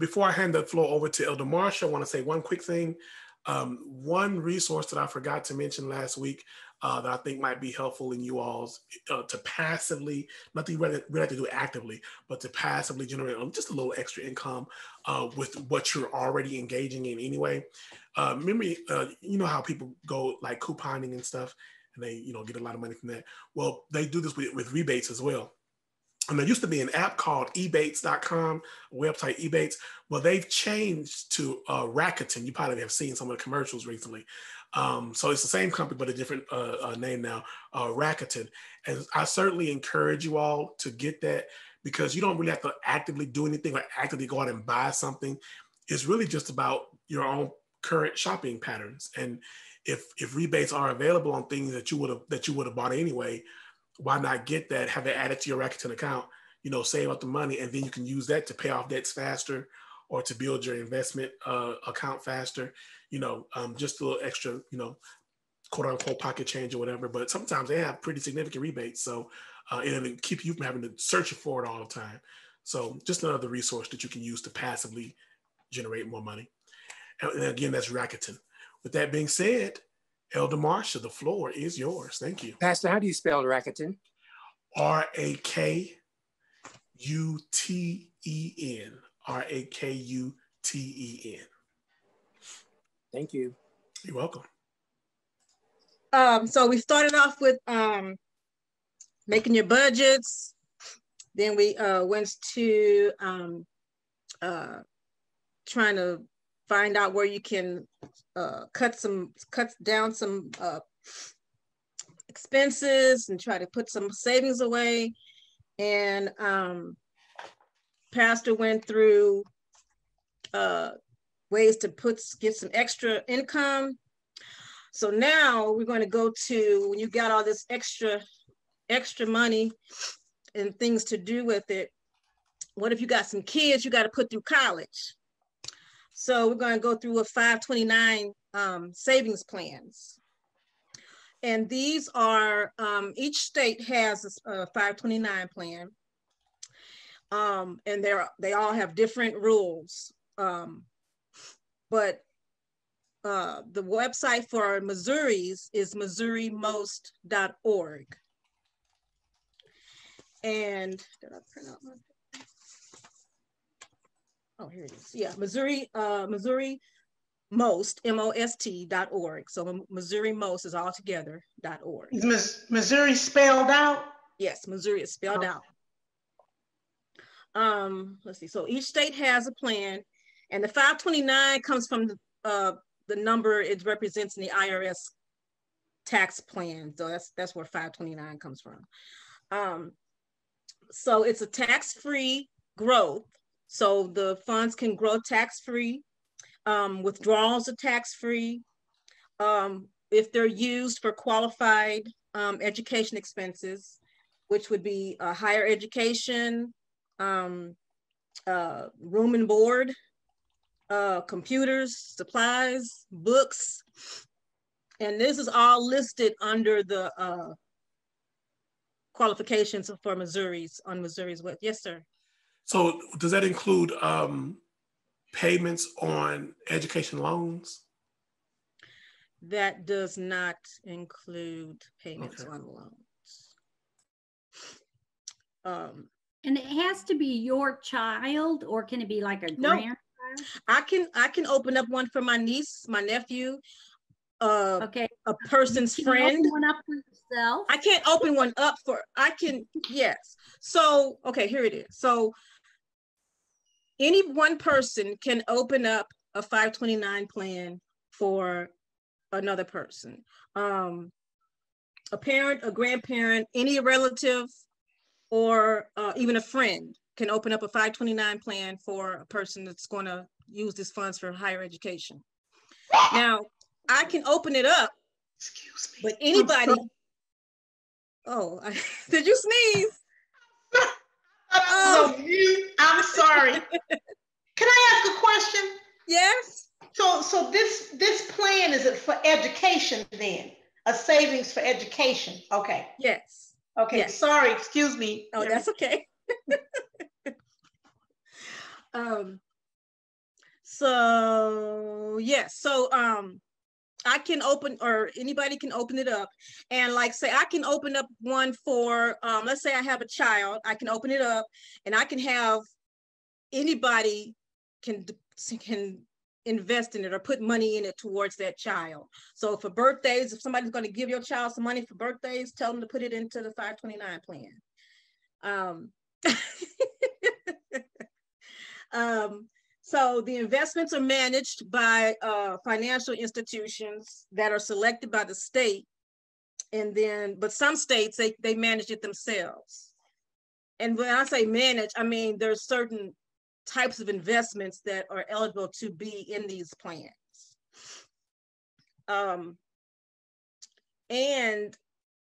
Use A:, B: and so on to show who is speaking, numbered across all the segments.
A: before I hand the floor over to Elder Marsha, I want to say one quick thing. One resource that I forgot to mention last week that I think might be helpful in you all's to passively, not that you really have to do it actively, but to passively generate just a little extra income with what you're already engaging in anyway. Remember, you know how people go like couponing and stuff, and they get a lot of money from that. Well, they do this with rebates as well. And there used to be an app called ebates.com, website Ebates. Well, they've changed to Rakuten. You probably have seen some of the commercials recently. So it's the same company, but a different name now, Rakuten. And I certainly encourage you all to get that because you don't really have to actively do anything or actively go out and buy something. It's really just about your own current shopping patterns. And if rebates are available on things that you would have bought anyway, why not get that, have it added to your Rakuten account, save up the money, and then you can use that to pay off debts faster or to build your investment account faster, just a little extra, quote unquote pocket change or whatever. But sometimes they have pretty significant rebates. So it'll keep you from having to search for it all the time. So just another resource that you can use to passively generate more money. And again, that's Rakuten. With that being said, Elder Marsha, the floor is yours. Thank you.
B: Pastor, how do you spell Rakuten?
A: Rakuten. Rakuten.
B: Thank you.
A: You're welcome.
C: So we started off with making your budgets. Then we went to trying to find out where you can cut down some expenses and try to put some savings away. And Pastor went through ways to get some extra income. So now we're going to go to, when you got all this extra money and things to do with it, what if you got some kids you got to put through college? So we're going to go through a 529 savings plans. And these are, each state has a 529 plan. And they all have different rules. But the website for Missouri's is MissouriMost.org. And did I print out my? Oh, here it is. Yeah, Missouri Most, MOST.org. So Missouri Most is all together.org.
D: Is Missouri spelled out?
C: Yes, Missouri is spelled out. Let's see. So each state has a plan, and the 529 comes from the number it represents in the IRS tax plan. So that's where 529 comes from. So it's a tax-free growth. So the funds can grow tax-free. Withdrawals are tax-free. If they're used for qualified education expenses, which would be higher education, room and board, computers, supplies, books. And this is all listed under the qualifications for Missouri's on Missouri's web. Yes, sir.
A: So does that include payments on education loans?
C: That does not include payments on loans.
E: And it has to be your child, or can it be like a grandchild?
C: I can open up one for my niece, my nephew, a person's friend.
E: Open one up for yourself.
C: I can't open one up for. Yes. So here it is. So any one person can open up a 529 plan for another person. A parent, a grandparent, any relative, or even a friend can open up a 529 plan for a person that's going to use these funds for higher education. Now, I can open it up, but anybody, did you sneeze?
D: I'm sorry. Can I ask a question?
C: Yes.
D: So this plan, is it for education then? A savings for education? Okay.
C: Yes.
D: Okay. Yes. Sorry. Excuse me.
C: Oh, that's okay. So yes, so I can open, or anybody can open it up, and like say I can open up one for let's say I have a child, I can open it up and I can have anybody can invest in it or put money in it towards that child. So for birthdays, if somebody's going to give your child some money for birthdays, tell them to put it into the 529 plan. So the investments are managed by financial institutions that are selected by the state. And then, but some states, they manage it themselves. And when I say manage, I mean, there's certain types of investments that are eligible to be in these plans. And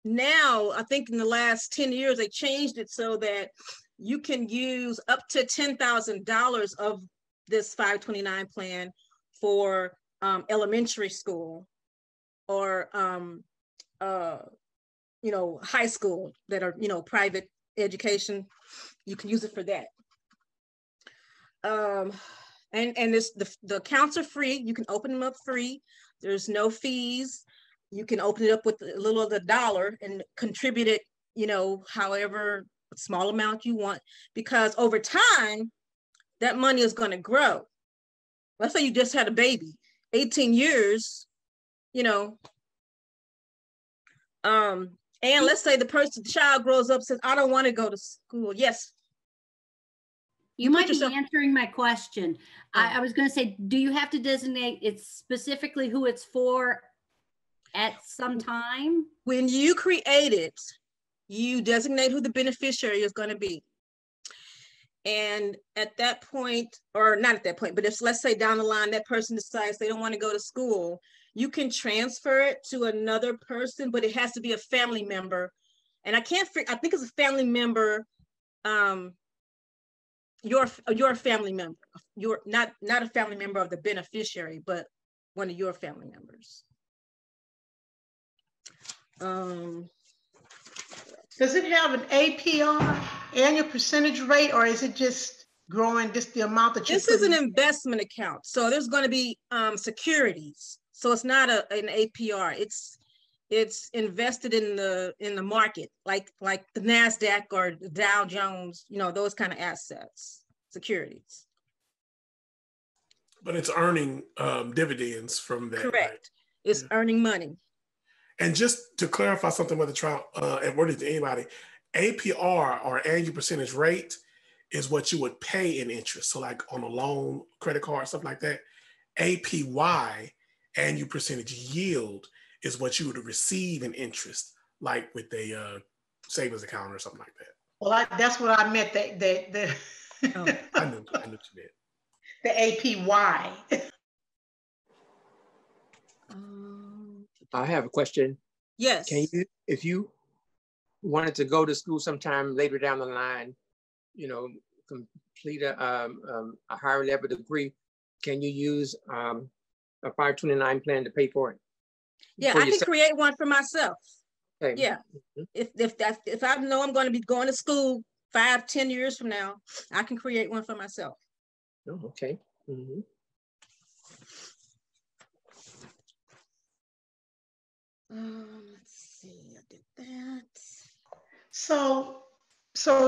C: now, I think in the last 10 years, they changed it so that you can use up to $10,000 of this 529 plan for elementary school or, high school that are, private education. You can use it for that. And this, the accounts are free. You can open them up free. There's no fees. You can open it up with a little of the dollar and contribute it, however small amount you want, because over time, that money is going to grow. Let's say you just had a baby, 18 years, and let's say the child grows up and says, I don't want to go to school. Yes.
E: You might be answering my question. I was going to say, do you have to designate it's specifically who it's for at some time?
C: When you create it, you designate who the beneficiary is going to be. And at that point, or not at that point, but if let's say down the line, that person decides they don't want to go to school, you can transfer it to another person, but it has to be a family member. And I think it's a family member, your family member, you're not a family member of the beneficiary, but one of your family members.
D: Does it have an APR, annual percentage rate, or is it just growing just the amount that you?
C: This is an investment account, so there's going to be securities. So it's not an APR. It's invested in the market, like the NASDAQ or the Dow Jones, those kind of assets, securities.
A: But it's earning dividends from that.
C: Correct.
A: Right?
C: It's earning money.
A: And just to clarify something with the trial, and word it to anybody, APR or annual percentage rate is what you would pay in interest. So like on a loan, credit card, stuff like that. APY, annual percentage yield, is what you would receive in interest, like with a savings account or something like that.
D: Well, that's what I meant.
A: Oh, I knew what you meant.
D: The APY.
B: I have a question.
C: Yes.
B: Can you, if you wanted to go to school sometime later down the line, complete a higher level degree, can you use a 529 plan to pay for it?
C: Yeah, I can create one for myself.
B: Okay.
C: Yeah. If I know I'm going to be going to school 5-10 years from now, I can create one for myself.
B: Oh, okay. Mm-hmm.
C: Let's see, I did that.
D: So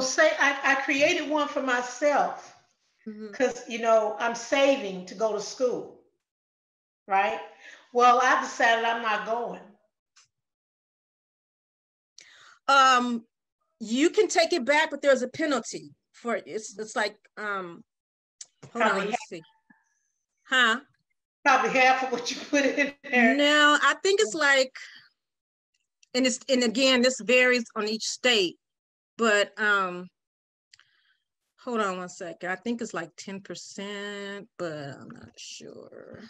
D: say I created one for myself because, I'm saving to go to school, right? Well, I decided I'm not going.
C: You can take it back, but there's a penalty for it. It's like, hold on, let me see. Huh?
D: Probably half of what you put in there.
C: No, I think it's like, and again, this varies on each state, but hold on one second. I think it's like 10%, but I'm not sure.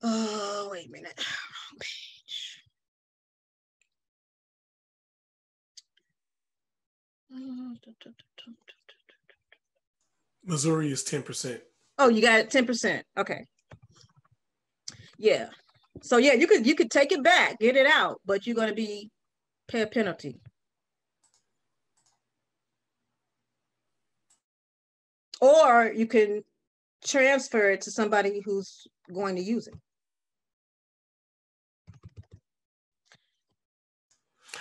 C: Oh, wait a minute. Wrong page.
A: Missouri is 10%.
C: Oh, you got it, 10%. Okay. Yeah. So yeah, you could take it back, get it out, but you're going to pay a penalty. Or you can transfer it to somebody who's going to use it.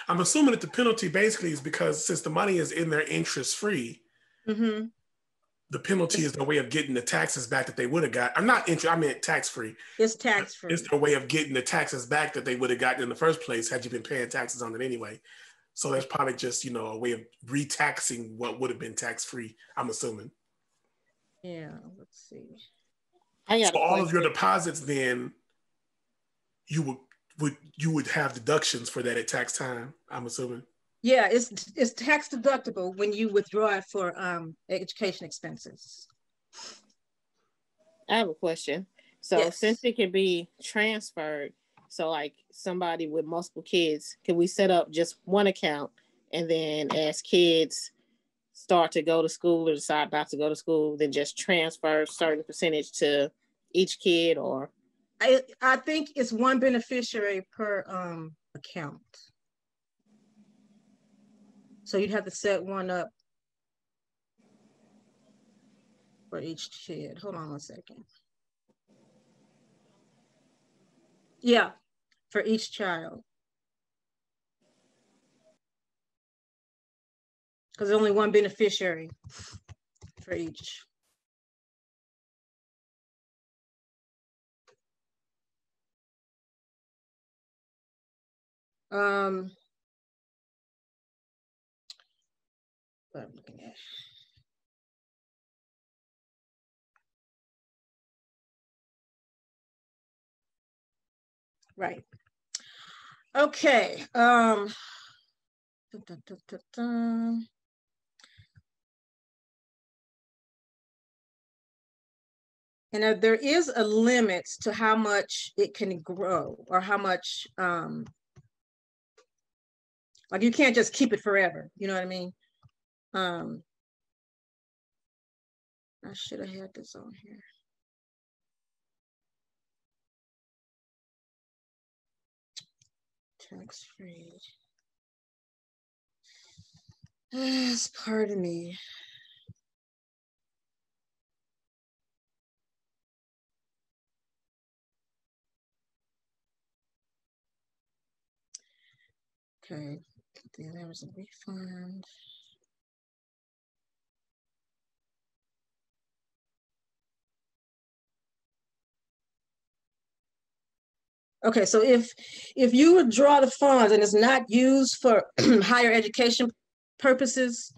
A: I'm assuming that the penalty basically is because since the money is in their interest free,
C: mm-hmm.
A: the penalty is their way of getting the taxes back that they would have got. I'm not interest, I meant tax free.
C: It's tax free.
A: It's their way of getting the taxes back that they would have gotten in the first place had you been paying taxes on it anyway. So that's probably just, you know, a way of retaxing what would have been tax free, I'm assuming.
C: Yeah, let's see.
A: So all of your deposits then, you would have deductions for that at tax time, I'm assuming.
C: Yeah, it's tax deductible when you withdraw it for education expenses.
F: I have a question. So
C: yes.
F: Since it can be transferred, so like somebody with multiple kids, can we set up just one account and then as kids start to go to school or decide not to go to school, then just transfer a certain percentage to each kid? Or
C: I think it's one beneficiary per account. So you'd have to set one up for each kid. Hold on one second. Yeah, for each child. Because there's only one beneficiary for each. What I'm looking at. Right. Okay. And there is a limit to how much it can grow or how much, like you can't just keep it forever. You know what I mean? I should have had this on here. Tax free. Pardon me. Okay, there was a refund. Okay, so if you withdraw the funds and it's not used for higher education purposes,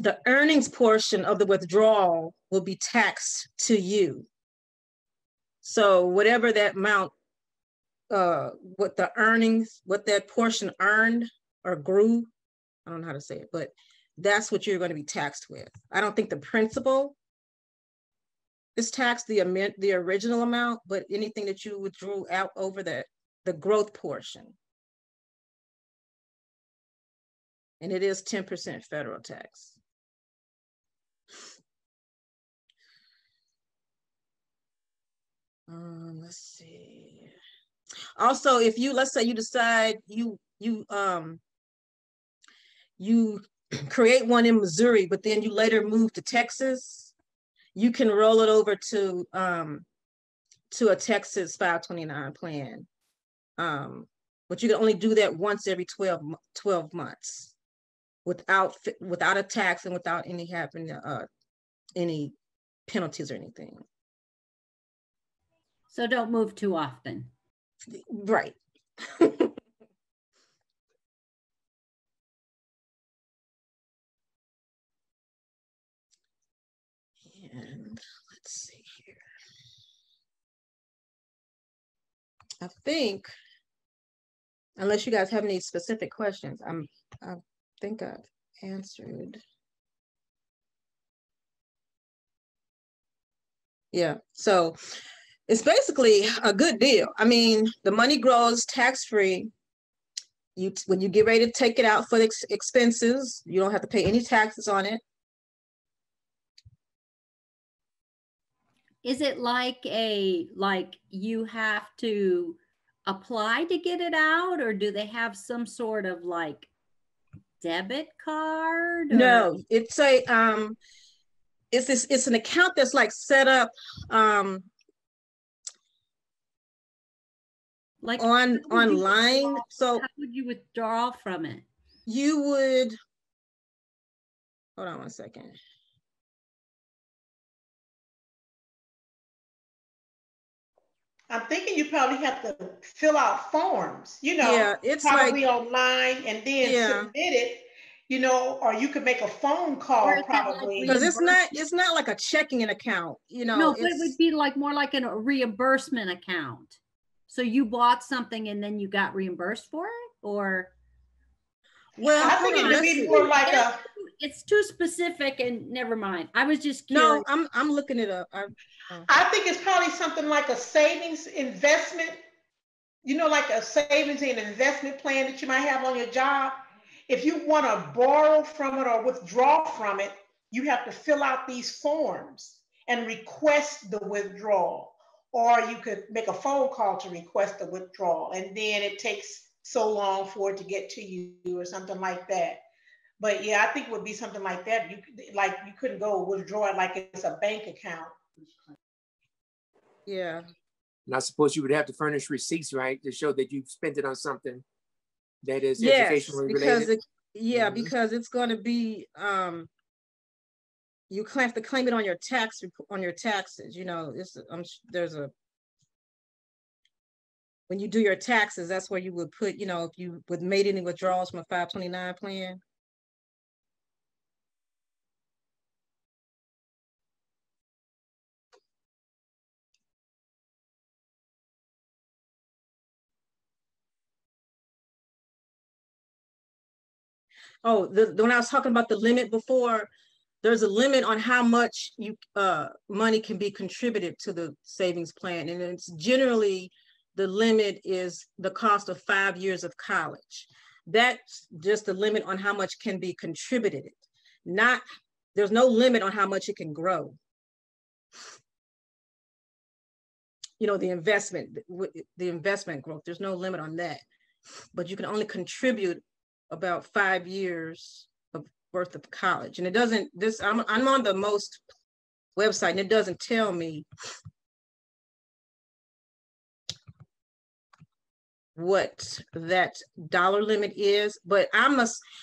C: the earnings portion of the withdrawal will be taxed to you. So whatever that amount, what that portion earned or grew, I don't know how to say it, but that's what you're going to be taxed with. I don't think the principal is taxed, the original amount, but anything that you withdrew out over the growth portion. And it is 10% federal tax. Let's see. Also, if you, let's say you decide you create one in Missouri, but then you later move to Texas, you can roll it over to a Texas 529 plan. But you can only do that once every 12 months without a tax and without any penalties or anything.
E: So don't move too often.
C: Right. And let's see here. I think, unless you guys have any specific questions, I think I've answered. Yeah, so it's basically a good deal. I mean, the money grows tax-free. When you get ready to take it out for the expenses, you don't have to pay any taxes on it.
E: Is it like you have to apply to get it out, or do they have some sort of like debit card? Or?
C: No, it's a it's an account that's like set up
E: like
C: online. So
E: how would you withdraw from it?
C: You would, hold on one second.
D: I'm thinking you probably have to fill out forms,
C: Yeah, it's
D: probably
C: like
D: online, and then submit it, or you could make a phone call probably.
C: Because it's not like a checking account,
E: No, but it would be like more like a reimbursement account. So you bought something and then you got reimbursed for it, or?
C: Well,
D: I think it would be more like
E: it's too specific, and never mind. I was just curious.
C: No, I'm looking it up.
D: I think it's probably something like a savings investment, like a savings and investment plan that you might have on your job. If you want to borrow from it or withdraw from it, you have to fill out these forms and request the withdrawal. Or you could make a phone call to request the withdrawal, and then it takes so long for it to get to you or something like that. But yeah, I think it would be something like that. You couldn't go withdraw it like it's a bank account.
C: Yeah.
B: And I suppose you would have to furnish receipts, right, to show that you've spent it on something that is educationally related.
C: Because it's going to be you have to claim it on your taxes. There's a, when you do your taxes, that's where you would put, if you would made any withdrawals from a 529 plan. Oh, when I was talking about the limit before, there's a limit on how much money can be contributed to the savings plan. And it's generally, the limit is the cost of 5 years of college. That's just the limit on how much can be contributed. There's no limit on how much it can grow. The investment growth, there's no limit on that. But you can only contribute about 5 years of worth of college. And it doesn't, I'm on the Most website, and it doesn't tell me what that dollar limit is, but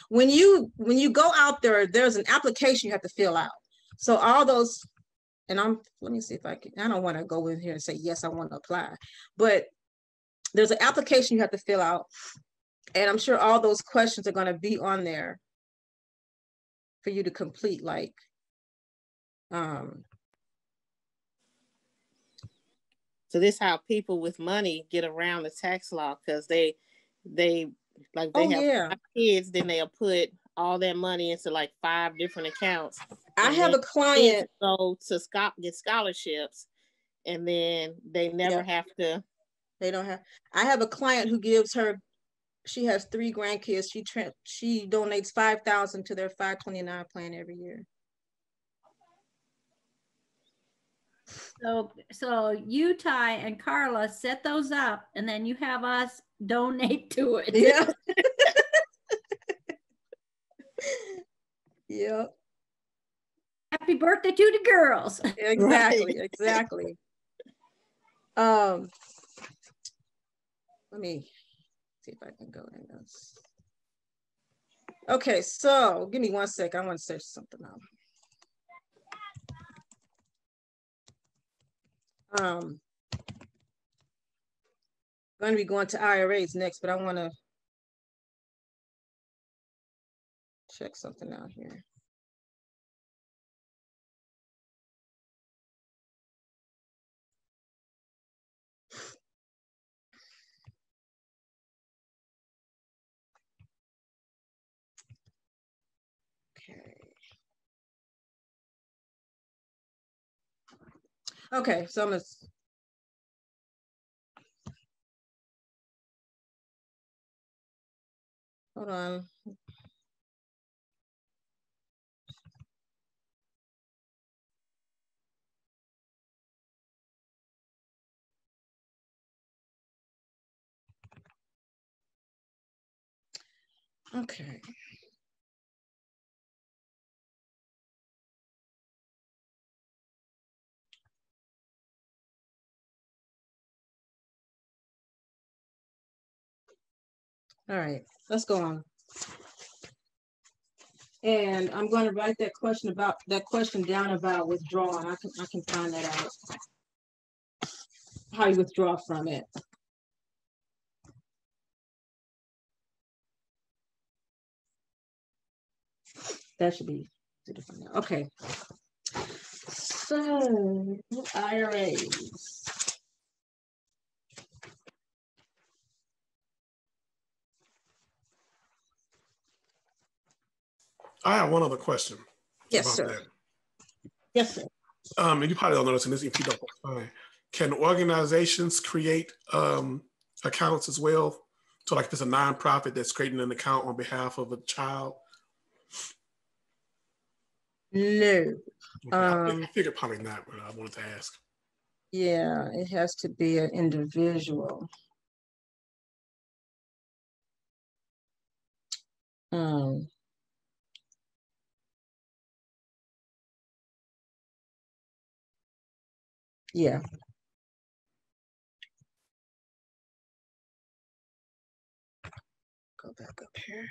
C: when you go out there, there's an application you have to fill out. So all those, and let me see if I don't want to go in here and say, yes, I want to apply, but there's an application you have to fill out. And I'm sure all those questions are going to be on there for you to complete, like,
F: So this is how people with money get around the tax law, because they have 5 kids, then they'll put all that money into like 5 different accounts.
C: I have a client
F: go to get scholarships, and then they never have to.
C: They don't have. I have a client who she has 3 grandkids. She donates $5,000 to their 529 plan every year.
E: So you, Ty, and Carla set those up, and then you have us donate to it.
C: Yeah. Yeah.
E: Happy birthday to the girls.
C: Exactly. Right. Exactly. Let me see if I can go in this. Okay, so give me 1 sec. I want to search something out. I'm going to be going to IRAs next, but I want to check something out here. Okay, so I'm going to. Hold on. Okay. All right, let's go on. And I'm going to write that question down about withdrawing. I can find that out. How you withdraw from it. That should be different now. Okay. So IRAs.
A: I have one other question.
C: Yes, sir.
A: That.
C: Yes, sir.
A: And you probably don't notice in this, if you don't, fine. Can organizations create accounts as well? So like if it's a nonprofit that's creating an account on behalf of a child?
C: No.
A: Okay. I figured probably not, but I wanted to ask.
C: Yeah, it has to be an individual. Yeah. Go back up here.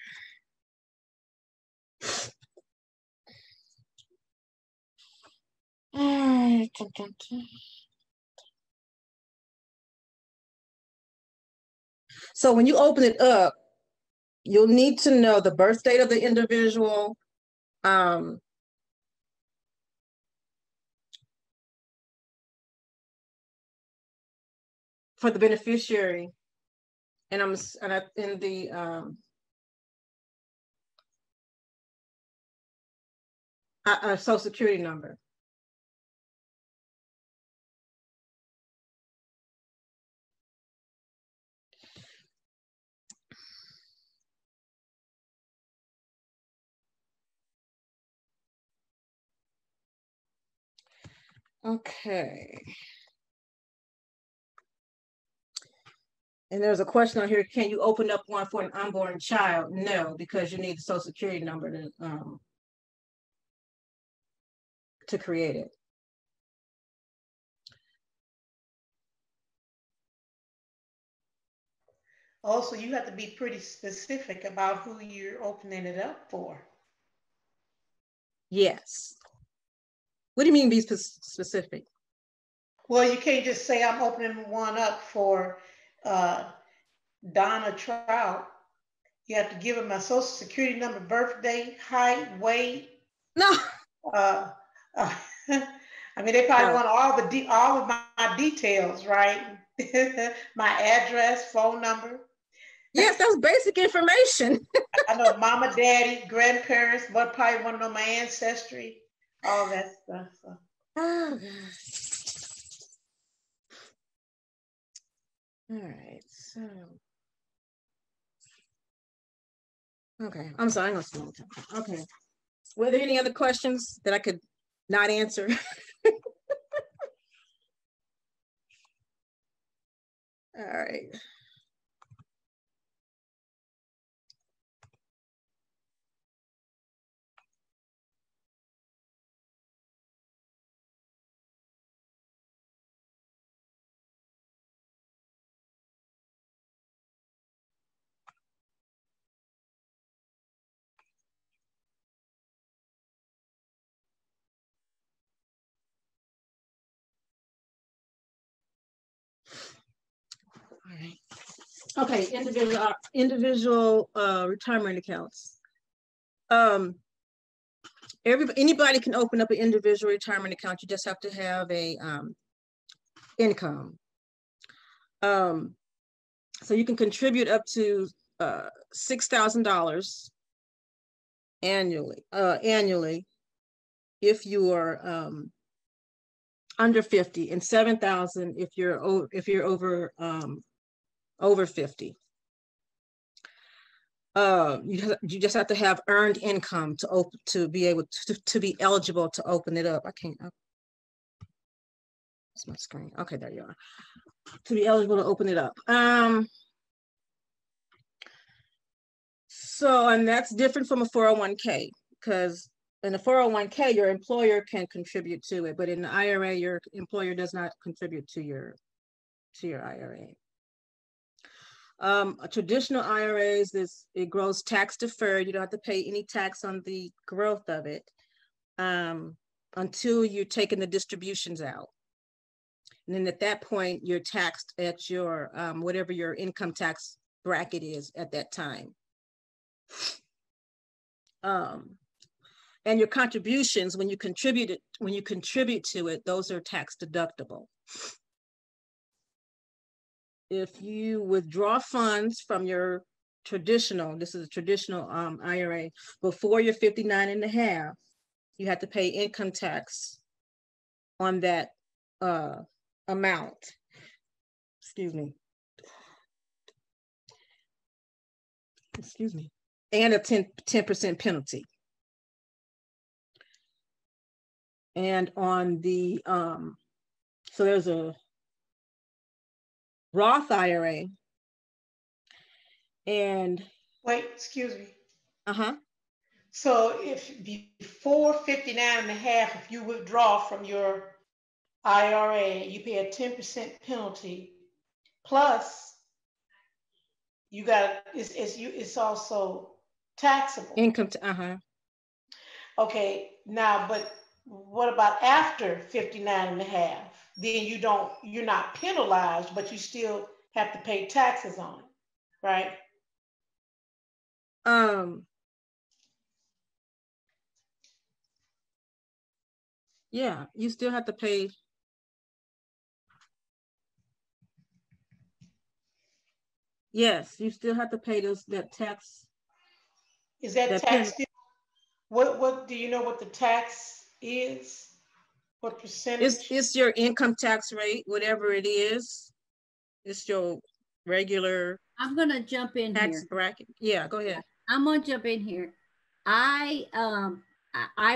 C: So when you open it up, you'll need to know the birth date of the individual, for the beneficiary, and in the Social Security number. Okay. And there's a question on here, can you open up one for an unborn child? No, because you need the Social Security number to create it.
D: Also, you have to be pretty specific about who you're opening it up for.
C: Yes. What do you mean be specific?
D: Well, you can't just say I'm opening one up for Donna Trout. You have to give them my Social Security number, birthday, height, weight.
C: No.
D: I mean, they probably want all of my details, right? My address, phone number.
C: Yes, that's basic information.
D: I know mama, daddy, grandparents, but probably want to know my ancestry, all that stuff. So.
C: Oh, all right, so. Okay, I'm sorry, I'm gonna slow down. Okay. Were there any other questions that I could not answer? All right. All right. Okay, individual retirement accounts. Anybody can open up an individual retirement account. You just have to have a income. So you can contribute up to $6,000 annually if you are under 50, and 7,000 if you're over 50. You just have to have earned income to be able to be eligible to open it up. That's my screen. Okay, there you are. To be eligible to open it up. So, and that's different from a 401k, because in a 401k, your employer can contribute to it, but in the IRA, your employer does not contribute to your IRA. A traditional IRAs it grows tax deferred. You don't have to pay any tax on the growth of it until you're taking the distributions out. And then at that point, you're taxed at your whatever your income tax bracket is at that time. And your contributions, when you contribute to it, those are tax deductible. If you withdraw funds from your traditional, this is a traditional IRA, before you're 59 and a half, you have to pay income tax on that amount. Excuse me. And a 10% penalty. And on the, so there's a Roth IRA. And
D: wait, excuse me.
C: Uh-huh.
D: So if before 59 and a half, if you withdraw from your IRA, you pay a 10% penalty, plus you got, it's also taxable.
C: Income,
D: Okay, now, but what about after 59 and a half? Then you're not penalized, but you still have to pay taxes on it, right?
C: Yeah, you still have to pay. Yes, you still have to pay that tax.
D: Is that tax still, what do you know what the tax is? What percentage?
C: It's your income tax rate, whatever it is. It's your regular.
E: I'm gonna jump in
C: tax
E: here.
C: bracket. Yeah, go ahead.
E: I'm gonna jump in here. I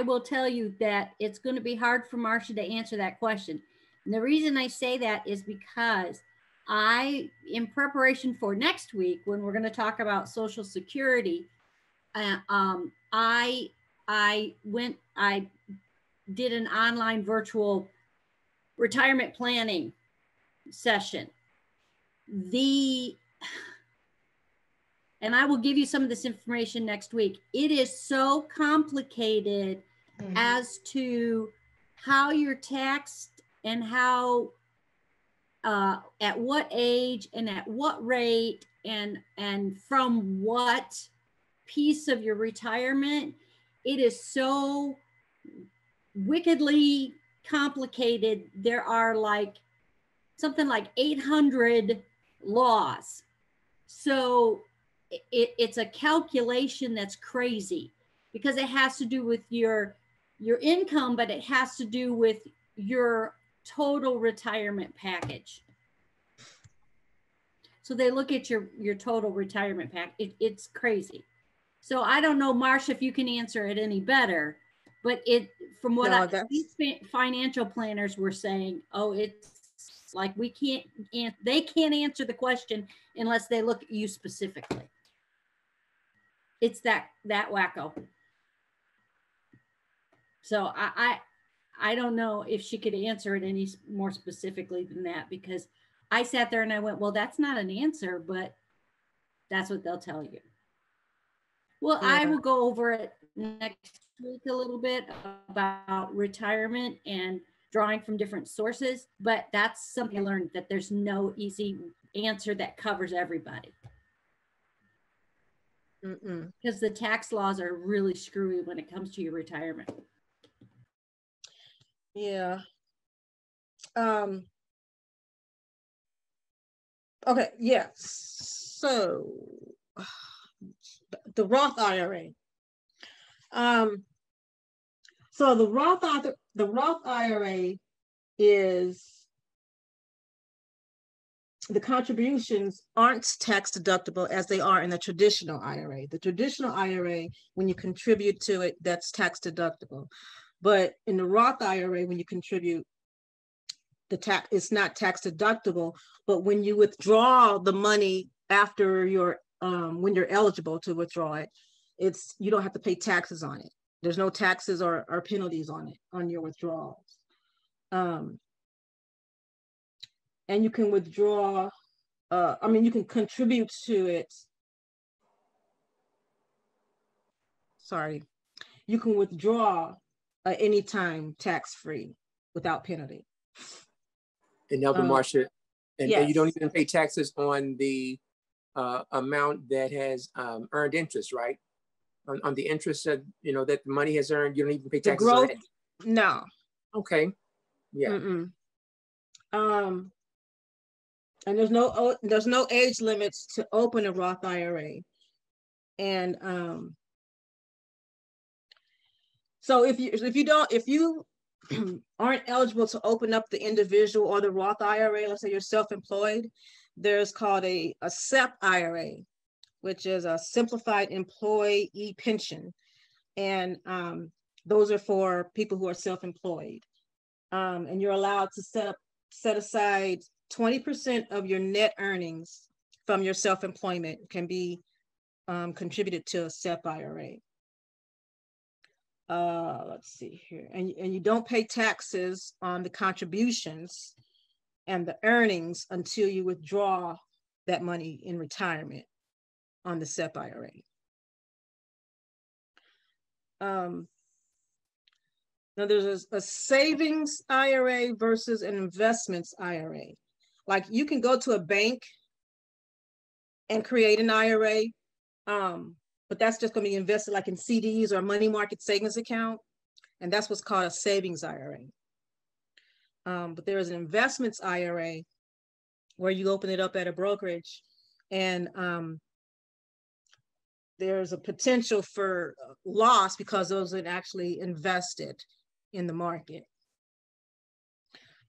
E: will tell you that it's going to be hard for Marcia to answer that question. And the reason I say that is because in preparation for next week, when we're going to talk about Social Security, I did an online virtual retirement planning session. And I will give you some of this information next week. It is so complicated as to how you're taxed and how, at what age and at what rate and from what piece of your retirement. It is so wickedly complicated. There are something like 800 laws. So it's a calculation that's crazy because it has to do with your income, but it has to do with your total retirement package. So they look at your total retirement package. It's crazy. So I don't know, Marcia, if you can answer it any better, but from what these financial planners were saying, it's like they can't answer the question unless they look at you specifically. It's that wacko. So I don't know if she could answer it any more specifically than that, because I sat there and I went, well, that's not an answer, but that's what they'll tell you. Well, yeah. I will go over it next week a little bit about retirement and drawing from different sources, but that's something I learned, that there's no easy answer that covers everybody. Because the tax laws are really screwy when it comes to your retirement.
C: Yeah. Okay, yeah. So the Roth IRA. So the Roth IRA is, the contributions aren't tax deductible as they are in the traditional IRA. The traditional IRA, when you contribute to it, that's tax deductible. But in the Roth IRA, when you contribute, it's not tax deductible. But when you withdraw the money after when you're eligible to withdraw it, you don't have to pay taxes on it. There's no taxes or penalties on it, on your withdrawals. And you can withdraw I mean, you can contribute to it. Sorry, you can withdraw at any time tax-free without penalty.
B: And Elder Marcia, and
C: yes.
B: you don't even pay taxes on the amount that has earned interest, right? On the interest that, you know, that the money has earned, you don't even pay taxes on that?
C: No.
B: Okay. Yeah.
C: And there's no age limits to open a Roth IRA. And so if you aren't eligible to open up the individual or the Roth IRA, let's say you're self-employed, there's called a SEP IRA, which is a simplified employee pension. And those are for people who are self-employed. And you're allowed to set aside 20% of your net earnings from your self-employment can be contributed to a SEP IRA. Let's see here. And you don't pay taxes on the contributions and the earnings until you withdraw that money in retirement on the SEP IRA. Now there's a savings IRA versus an investments IRA. Like you can go to a bank and create an IRA, but that's just going to be invested like in CDs or money market savings account. And that's what's called a savings IRA. But there is an investments IRA where you open it up at a brokerage and there's a potential for loss because those are actually invested in the market.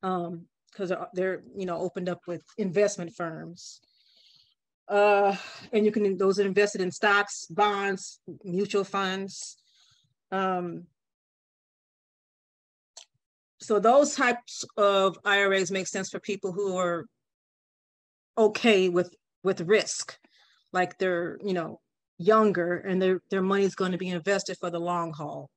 C: Because they're opened up with investment firms. And those are invested in stocks, bonds, mutual funds. So those types of IRAs make sense for people who are okay with risk, like they're younger and their money is going to be invested for the long haul.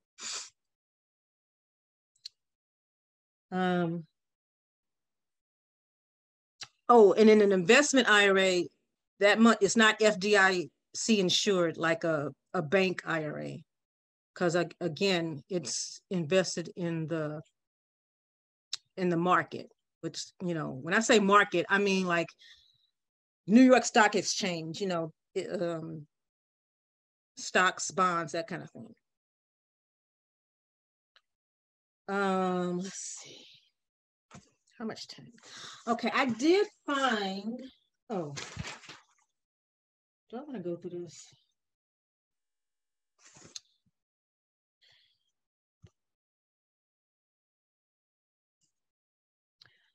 C: Oh, and in an investment IRA, that money is not FDIC insured like a bank IRA, because again, it's invested in the market, which, when I say market, I mean like New York Stock Exchange, stocks, bonds, that kind of thing. Let's see. How much time? Okay, I did find, do I want to go through this?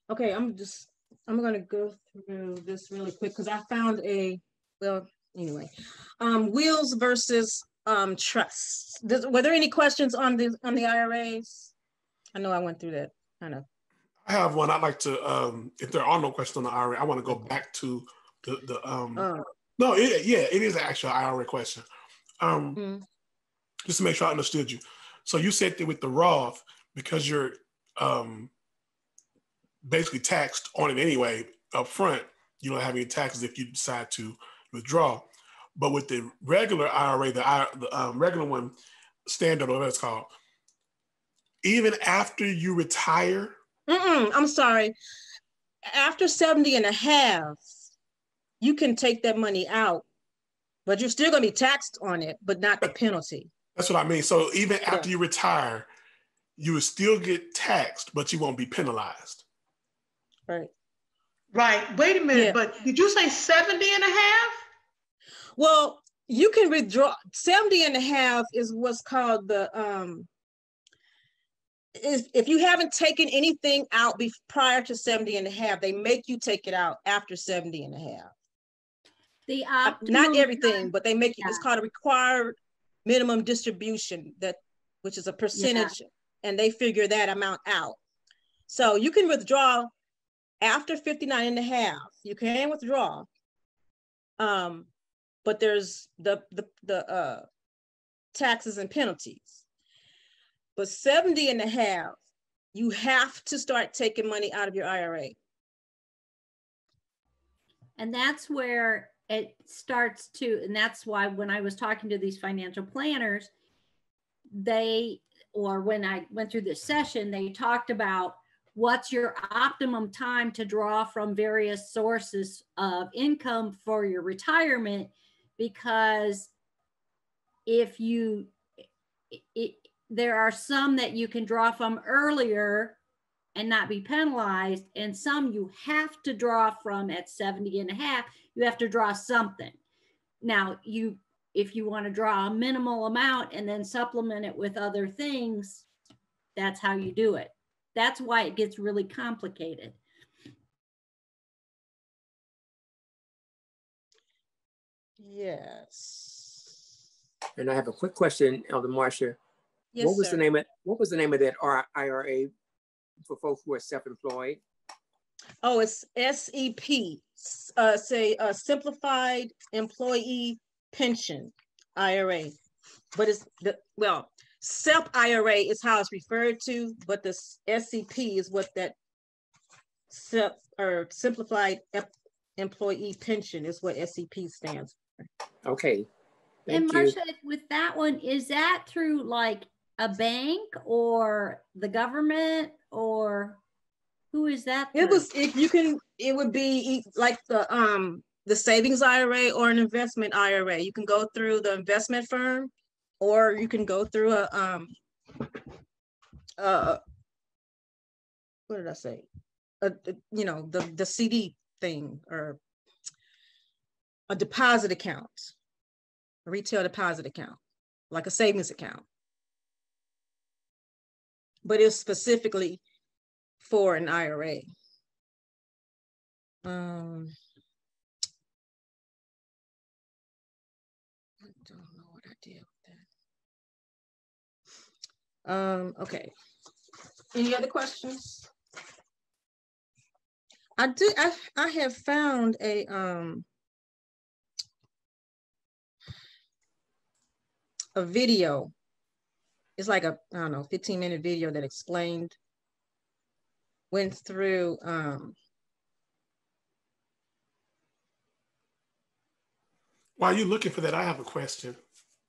C: Okay, I'm going to go through this really quick because I found wills versus trusts. Were there any questions on the IRAs? I know I went through that kind of.
A: I have one. I'd like to, if there are no questions on the IRA, I want to go back to it is an actual IRA question. Just to make sure I understood you. So you said that with the Roth, because you're basically taxed on it anyway up front, you don't have any taxes if you decide to withdraw. But with the regular IRA, the regular one, standard, or whatever it's called, even after you retire?
C: I'm sorry. After 70 and a half, you can take that money out, but you're still going to be taxed on it, but not the penalty.
A: That's what I mean. So even after you retire, you will still get taxed, but you won't be penalized.
C: Right.
D: Right. Wait a minute, but did you say 70 and a half?
C: Well, you can withdraw. 70 and a half is what's called the, if you haven't taken anything out prior to 70 and a half, they make you take it out after 70 and a half.
E: The
C: not everything, but they make it's called a required minimum distribution, which is a percentage, and they figure that amount out. So you can withdraw after 59 and a half. You can withdraw, but there's the taxes and penalties. But 70 and a half, you have to start taking money out of your IRA.
E: And that's where it starts to, and that's why when I was talking to these financial planners, when I went through this session, they talked about what's your optimum time to draw from various sources of income for your retirement, because there are some that you can draw from earlier and not be penalized, and some you have to draw from at 70 and a half. You have to draw something. Now, if you want to draw a minimal amount and then supplement it with other things, that's how you do it. That's why it gets really complicated.
C: Yes.
B: And I have a quick question, Elder Marcia.
C: Yes,
B: what was
C: sir.
B: what was the name of that IRA for folks who are self-employed?
C: Oh, it's SEP. Simplified Employee Pension IRA. But it's SEP IRA is how it's referred to, but the SEP is what that Simplified Employee Pension is what SEP stands for.
B: Okay. Thank
E: and
B: you.
E: Marcia, with that one, is that through like a bank or the government, or who is that through?
C: It would be like the savings IRA or an investment IRA. You can go through the investment firm, or you can go through what did I say? The CD thing, or a deposit account, a retail deposit account, like a savings account. But it's specifically for an IRA. I don't know what I did with that. Okay. Any other questions? I have found a video. It's like a, I don't know, 15-minute video that went through
A: While you're looking for that, I have a question.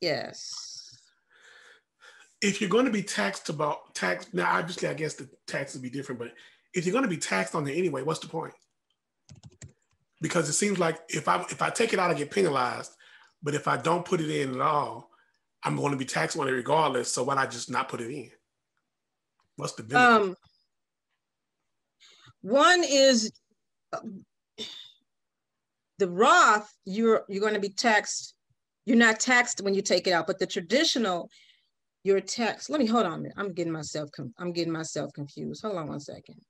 C: Yes.
A: If you're going to be taxed, now obviously I guess the taxes would be different, but if you're going to be taxed on it anyway, what's the point? Because it seems like if I take it out, I get penalized, but if I don't put it in at all, I'm going to be taxed on it regardless. So why not just not put it in? What's the benefit?
C: One is the Roth, you're going to be taxed. You're not taxed when you take it out, but the traditional, you're taxed. Hold on a minute. I'm getting myself confused. Hold on one second.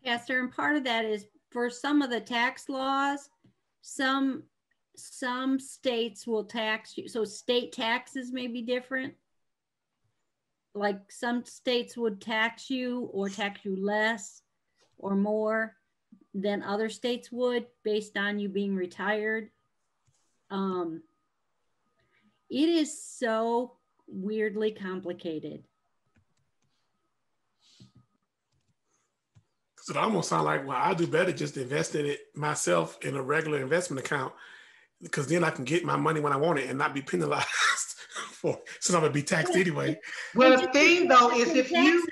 E: Pastor, and part of that is for some of the tax laws, some states will tax you. So state taxes may be different. Like some states would tax you or tax you less or more than other states would based on you being retired. It is so weirdly complicated.
A: So it almost sounds like, well, I do better just investing it myself in a regular investment account, because then I can get my money when I want it and not be penalized for, since I'm gonna be taxed anyway.
D: Well, the thing though is if you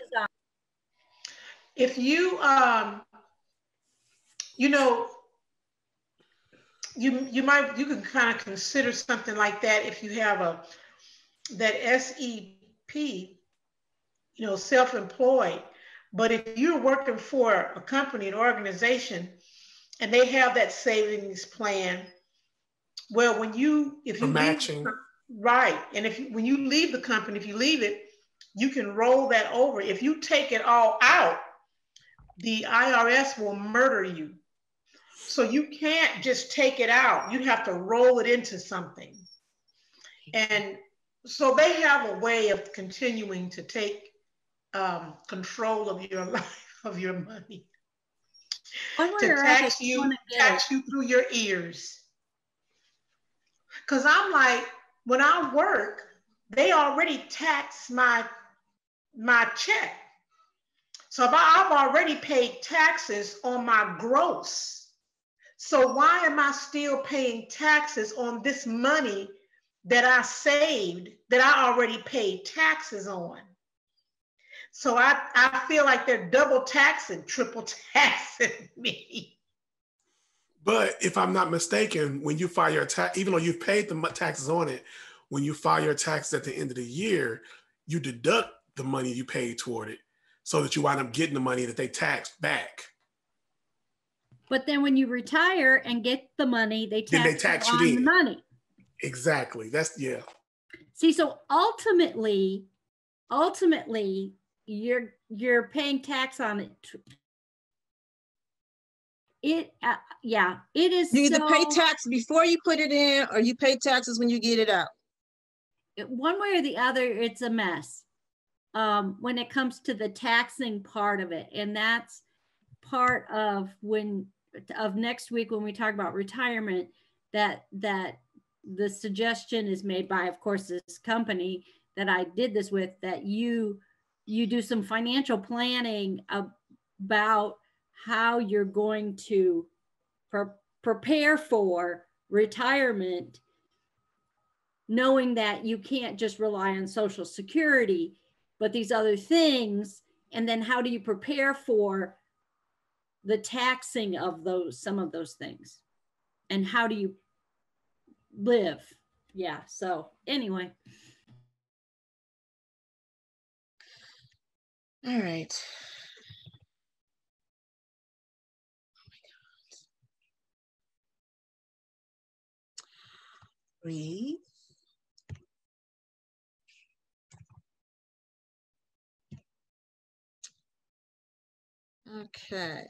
D: you can kind of consider something like that if you have that SEP, self-employed. But if you're working for a company, an organization, and they have that savings plan, well, when if you
A: matching,
D: right, and when you leave the company, if you leave it, you can roll that over. If you take it all out, the IRS will murder you. So you can't just take it out. You have to roll it into something. And so they have a way of continuing to take control of your life, of your money, to tax you through your ears. Because I'm like, when I work, they already tax my my check. So I've already paid taxes on my gross. So why am I still paying taxes on this money that I saved that I already paid taxes on? So I feel like they're double taxing, triple taxing me.
A: But if I'm not mistaken, when you file your tax, even though you've paid the taxes on it, when you file your taxes at the end of the year, you deduct the money you paid toward it so that you wind up getting the money that they taxed back.
E: But then when you retire and get the money, they tax you on the money.
A: Exactly. That's, yeah.
E: See, so ultimately, you're paying tax on it. It is.
C: You either pay tax before you put it in, or you pay taxes when you get it out.
E: One way or the other, it's a mess when it comes to the taxing part of it, and that's part of next week when we talk about retirement. That the suggestion is made by, of course, this company that I did this with, that you do some financial planning about how you're going to prepare for retirement, knowing that you can't just rely on Social Security, but these other things. And then how do you prepare for the taxing of some of those things? And how do you live? Yeah. So anyway.
C: All right. Breathe. Okay.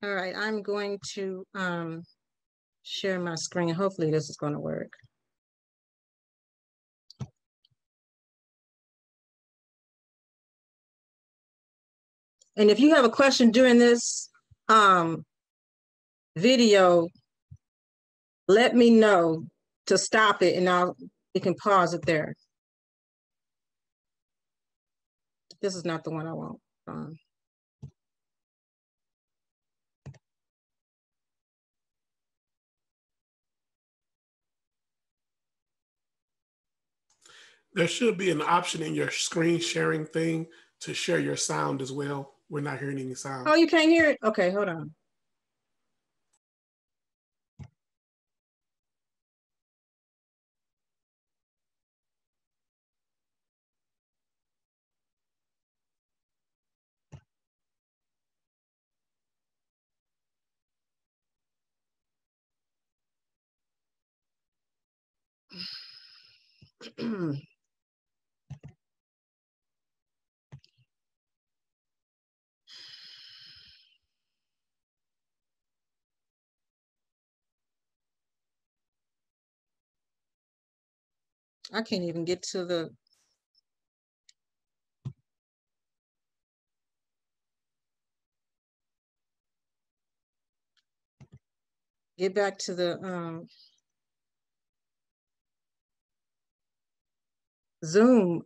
C: All right, I'm going to share my screen. Hopefully this is going to work. And if you have a question during this video, let me know to stop it, and we can pause it there. This is not the one I want.
A: There should be an option in your screen sharing thing to share your sound as well. We're not hearing any sound.
C: Oh, you can't hear it? Okay, hold on. I can't even get to the back to the Zoom.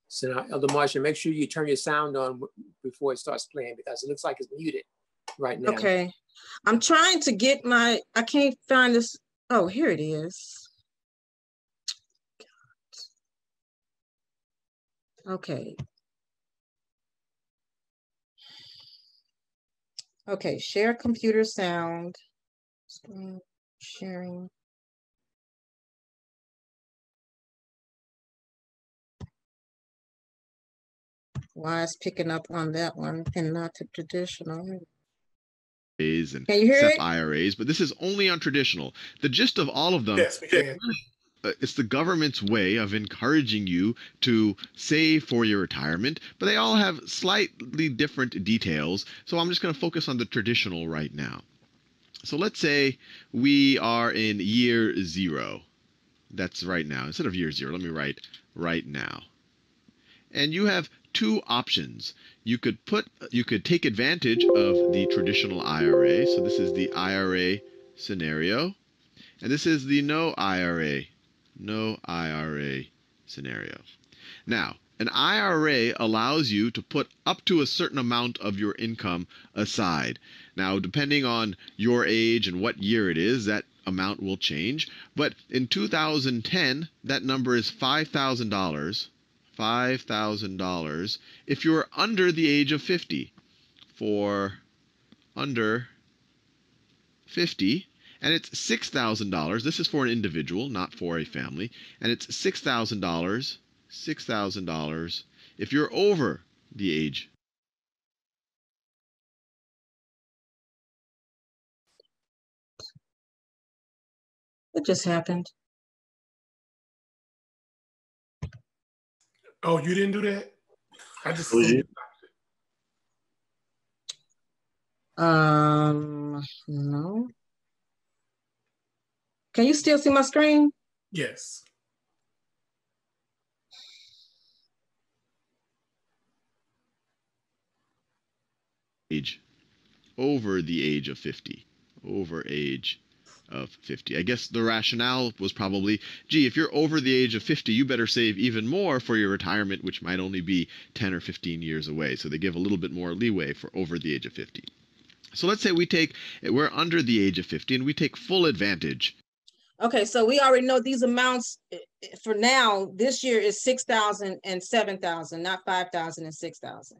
B: So now, Elder Marcia, make sure you turn your sound on before it starts playing, because it looks like it's muted right now.
C: Okay. I'm trying to get I can't find this. Oh, here it is. Okay. Okay, share computer sound. Screen sharing. Why is picking up on that one and not the traditional?
G: And
C: can you hear
G: SEP IRAs, but this is only on traditional. The gist of all of them,
A: yes, we can.
G: It's the government's way of encouraging you to save for your retirement, but they all have slightly different details. So I'm just going to focus on the traditional right now. So let's say we are in year 0. That's right now. Instead of year zero, let me write right now. And you have two options. You could take advantage of the traditional IRA. So this is the IRA scenario. And this is the no IRA scenario. Now, an IRA allows you to put up to a certain amount of your income aside. Now, depending on your age and what year it is, that amount will change. But in 2010, that number is $5,000. $5,000 if you're under the age of 50. For under 50, and it's $6,000. This is for an individual, not for a family, and it's $6,000 if you're over the age.
C: It just happened.
A: Oh, you didn't do that? I just
C: no. Can you still see my screen?
A: Yes.
G: Age. Over the age of 50. Over age of 50. I guess the rationale was probably, gee, if you're over the age of 50, you better save even more for your retirement, which might only be 10 or 15 years away. So they give a little bit more leeway for over the age of 50. So let's say we're under the age of 50 and we take full advantage.
C: Okay, so we already know these amounts for now. This year is 6,000 and 7,000, not 5,000 and 6,000.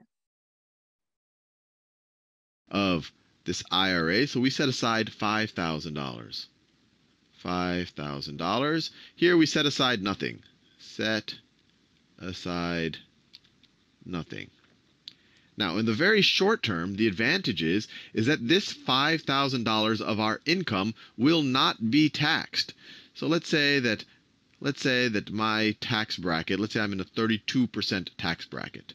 G: Of this IRA, so we set aside $5,000. $5,000. Here we set aside nothing. Set aside nothing. Now, in the very short term, the advantage is that this $5,000 of our income will not be taxed. So let's say that my tax bracket, let's say I'm in a 32% tax bracket.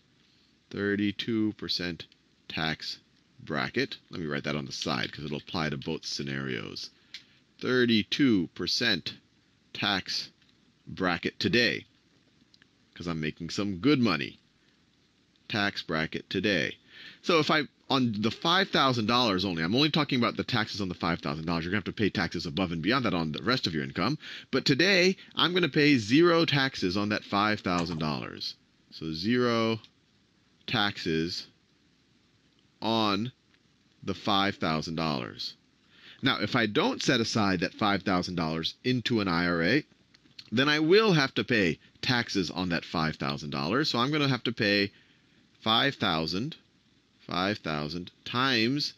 G: 32% tax bracket. Let me write that on the side because it'll apply to both scenarios. 32% tax bracket today because I'm making some good money. Tax bracket today. So if I, on the $5,000 only, I'm only talking about the taxes on the $5,000. You're going to have to pay taxes above and beyond that on the rest of your income. But today, I'm going to pay zero taxes on that $5,000. So zero taxes on the $5,000. Now, if I don't set aside that $5,000 into an IRA, then I will have to pay taxes on that $5,000. So I'm going to have to pay 5,000 times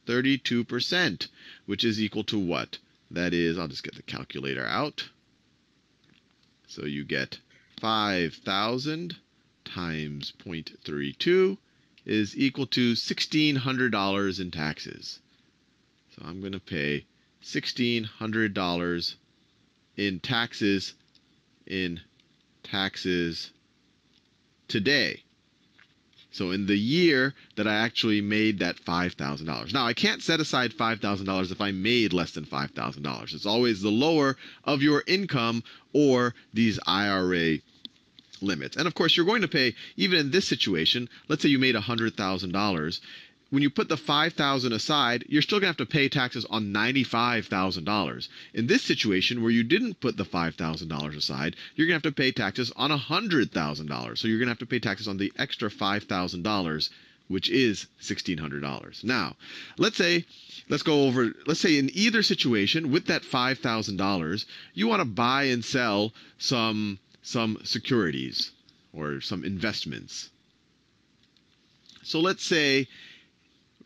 G: 32%, which is equal to what? That is, I'll just get the calculator out. So you get 5,000 times 0.32 is equal to $1,600 in taxes. So I'm going to pay $1,600 in taxes today. So in the year that I actually made that $5,000. Now, I can't set aside $5,000 if I made less than $5,000. It's always the lower of your income or these IRA limits. And of course, you're going to pay, even in this situation, let's say you made $100,000. When you put the $5,000 aside, you're still going to have to pay taxes on $95,000. In this situation, where you didn't put the $5,000 aside, you're going to have to pay taxes on $100,000. So you're going to have to pay taxes on the extra $5,000, which is $1,600. Now, let's say in either situation, with that $5,000, you want to buy and sell some securities or some investments. So let's say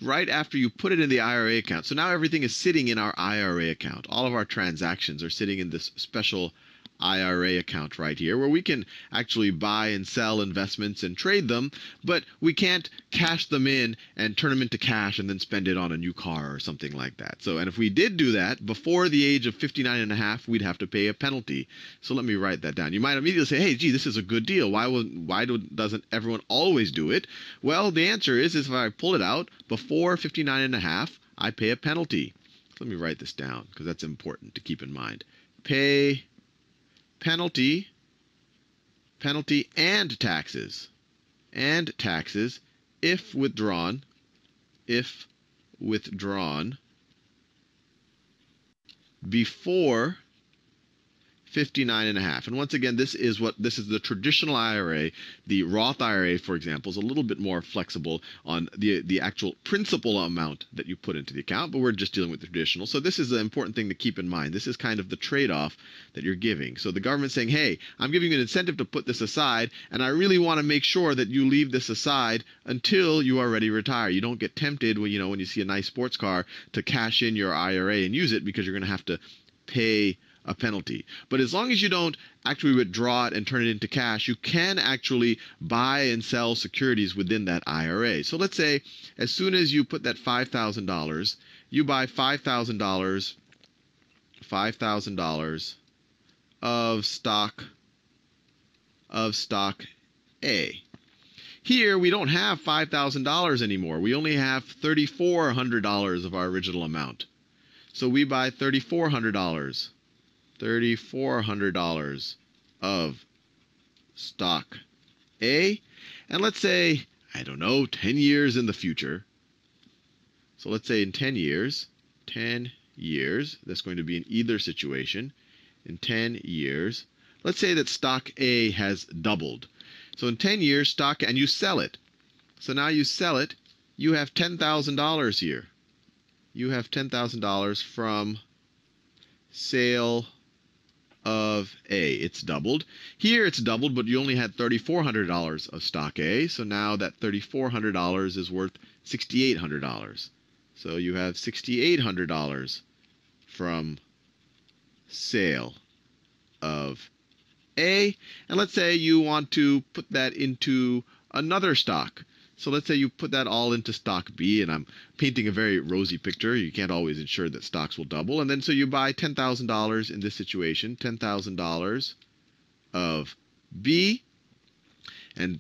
G: right after you put it in the IRA account. So now everything is sitting in our IRA account. All of our transactions are sitting in this special IRA account right here, where we can actually buy and sell investments and trade them, but we can't cash them in and turn them into cash and then spend it on a new car or something like that. So, and if we did do that before the age of 59 and a half, we'd have to pay a penalty. So let me write that down. You might immediately say, hey, gee, this is a good deal. Why doesn't everyone always do it? Well, the answer is if I pull it out before 59 and a half, I pay a penalty. Let me write this down because that's important to keep in mind. Pay penalty and taxes. And taxes if withdrawn before 59.5. And once again, this is the traditional IRA. The Roth IRA, for example, is a little bit more flexible on the actual principal amount that you put into the account, but we're just dealing with the traditional. So this is an important thing to keep in mind. This is kind of the trade-off that you're giving. So the government's saying, hey, I'm giving you an incentive to put this aside, and I really want to make sure that you leave this aside until you are ready to retire. You don't get tempted when you see a nice sports car to cash in your IRA and use it, because you're going to have to pay a penalty. But as long as you don't actually withdraw it and turn it into cash, you can actually buy and sell securities within that IRA. So let's say as soon as you put that $5,000, you buy $5,000 of stock A. Here we don't have $5,000 anymore. We only have $3,400 of our original amount. So we buy $3,400 of stock A, and let's say, I don't know, 10 years in the future. So let's say in 10 years, that's going to be in either situation. In 10 years, let's say that stock A has doubled. So in 10 years, and you sell it. So now you sell it, you have $10,000 here. You have $10,000 from sale of A. It's doubled. Here it's doubled, but you only had $3,400 of stock A. So now that $3,400 is worth $6,800. So you have $6,800 from sale of A. And let's say you want to put that into another stock. So let's say you put that all into stock B, and I'm painting a very rosy picture. You can't always ensure that stocks will double. And then so you buy $10,000 in this situation, $10,000 of B, and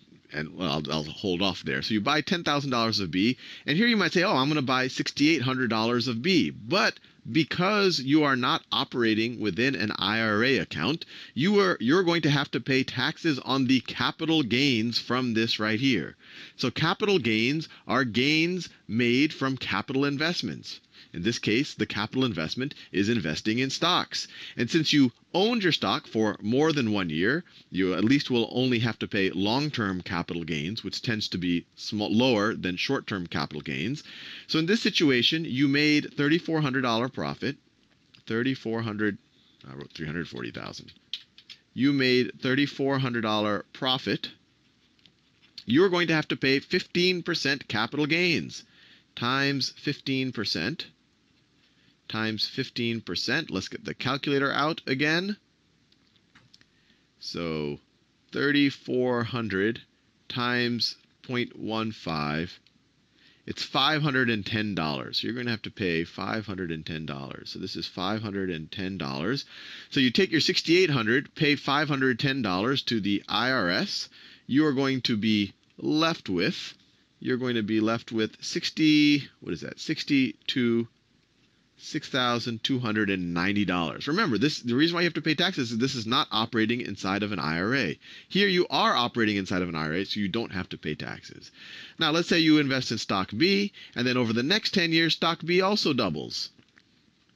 G: well, I'll hold off there. So you buy $10,000 of B, and here you might say, oh, I'm going to buy $6,800 of B. But because you are not operating within an IRA account, you're going to have to pay taxes on the capital gains from this right here. So capital gains are gains made from capital investments. In this case, the capital investment is investing in stocks. And since you owned your stock for more than 1 year, you at least will only have to pay long-term capital gains, which tends to be lower than short-term capital gains. So in this situation, you made $3,400 profit. I wrote 340,000. You made $3,400 profit. You're going to have to pay 15% capital gains times 15%. Times 15%. Let's get the calculator out again. So 3,400 times 0.15. It's $510. So you're going to have to pay $510. So this is $510. So you take your $6,800, pay $510 to the IRS. You are going to be left with. You're going to be left with $6,290. Remember, the reason why you have to pay taxes is this is not operating inside of an IRA. Here you are operating inside of an IRA, so you don't have to pay taxes. Now, let's say you invest in stock B, and then over the next 10 years, stock B also doubles.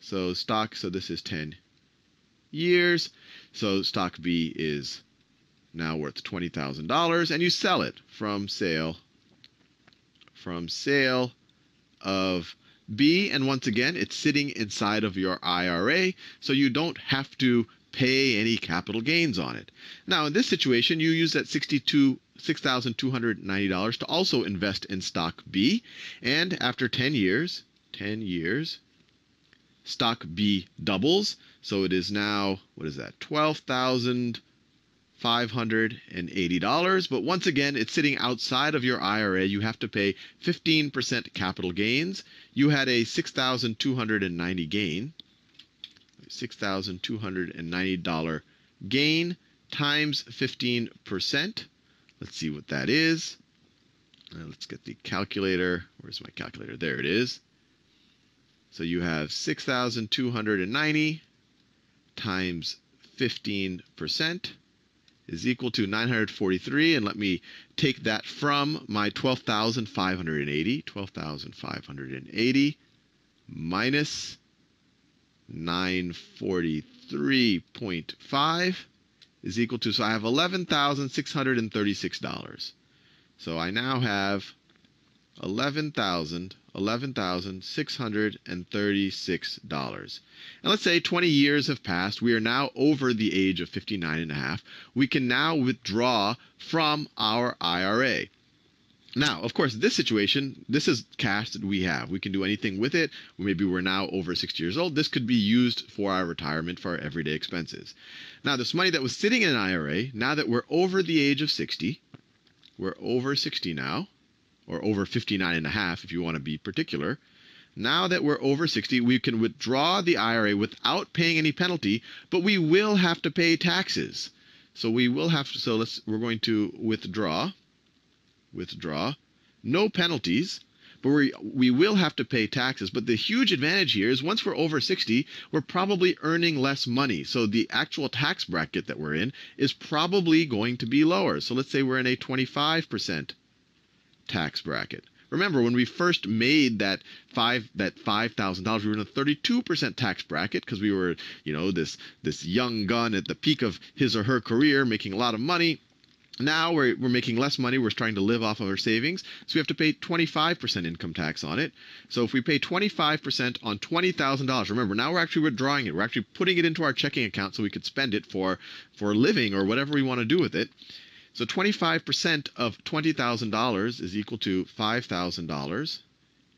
G: So this is 10 years. So stock B is now worth $20,000, and you sell it from sale of B, and once again, it's sitting inside of your IRA, so you don't have to pay any capital gains on it. Now, in this situation, you use that $6,290 to also invest in stock B, and after 10 years, stock B doubles, so it is now, what is that, $12,580. But once again, it's sitting outside of your IRA. You have to pay 15% capital gains. You had a $6,290 gain, $6,290 gain times 15%. Let's see what that is. Let's get the calculator. Where's my calculator? There it is. So you have 6,290 times 15% is equal to 943. And let me take that from my 12,580. 12,580 minus 943.5 is equal to, so I have $11,636. So I now have $11,636. And let's say 20 years have passed. We are now over the age of 59 and a half. We can now withdraw from our IRA. Now, of course, this situation, this is cash that we have. We can do anything with it. Maybe we're now over 60 years old. This could be used for our retirement, for our everyday expenses. Now, this money that was sitting in an IRA, now that we're over the age of 60, we're over 60 now, or over 59 and a half if you want to be particular. Now that we're over 60, we can withdraw the IRA without paying any penalty, but we will have to pay taxes. So we will have to, we're going to withdraw, no penalties, but we will have to pay taxes. But the huge advantage here is once we're over 60, we're probably earning less money. So the actual tax bracket that we're in is probably going to be lower. So let's say we're in a 25% tax bracket. Remember, when we first made that $5,000, we were in a 32% tax bracket because we were, this young gun at the peak of his or her career, making a lot of money. Now we're making less money. We're trying to live off of our savings. So we have to pay 25% income tax on it. So if we pay 25% on $20,000, remember, now we're actually withdrawing it. We're actually putting it into our checking account so we could spend it for living or whatever we want to do with it. So 25% of $20,000 is equal to $5,000